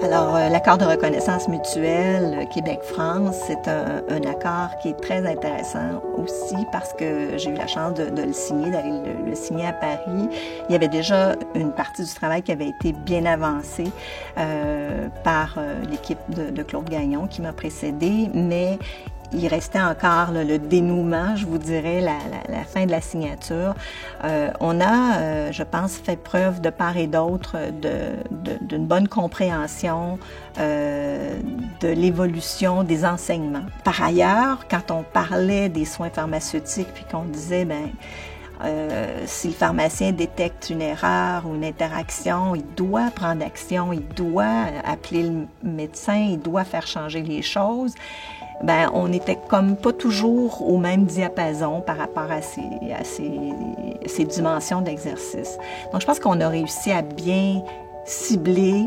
Alors, l'accord de reconnaissance mutuelle Québec-France, c'est un accord qui est très intéressant aussi parce que j'ai eu la chance de le signer, d'aller le signer à Paris. Il y avait déjà une partie du travail qui avait été bien avancée par l'équipe de Claude Gagnon qui m'a précédée, mais il restait encore le dénouement, je vous dirais, la fin de la signature. On a, je pense, fait preuve de part et d'autre d'une bonne compréhension de l'évolution des enseignements. Par ailleurs, quand on parlait des soins pharmaceutiques, puis qu'on disait, si le pharmacien détecte une erreur ou une interaction, il doit prendre action, il doit appeler le médecin, il doit faire changer les choses. On n'était comme pas toujours au même diapason par rapport à ces dimensions d'exercice. Donc, je pense qu'on a réussi à bien cibler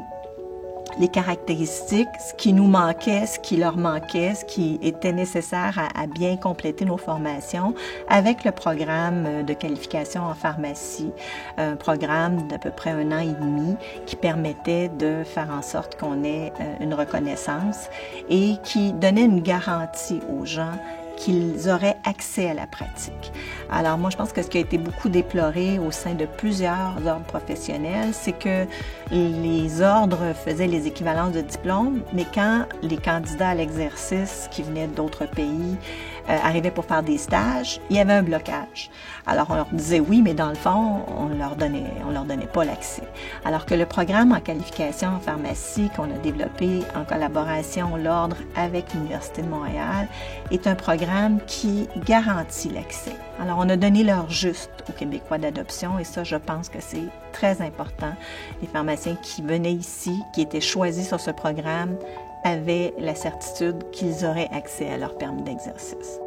les caractéristiques, ce qui nous manquait, ce qui leur manquait, ce qui était nécessaire à bien compléter nos formations avec le programme de qualification en pharmacie, un programme d'à peu près 1 an et demi qui permettait de faire en sorte qu'on ait une reconnaissance et qui donnait une garantie aux gens qu'ils auraient accès à la pratique. Alors moi, je pense que ce qui a été beaucoup déploré au sein de plusieurs ordres professionnels, c'est que les ordres faisaient les équivalences de diplômes, mais quand les candidats à l'exercice qui venaient d'autres pays arrivaient pour faire des stages, il y avait un blocage. Alors on leur disait oui, mais dans le fond, on leur donnait pas l'accès. Alors que le programme en qualification en pharmacie qu'on a développé en collaboration l'ordre avec l'Université de Montréal est un programme qui garantit l'accès. Alors on a donné l'heure juste aux Québécois d'adoption et ça, je pense que c'est très important. Les pharmaciens qui venaient ici, qui étaient choisis sur ce programme, avaient la certitude qu'ils auraient accès à leur permis d'exercice.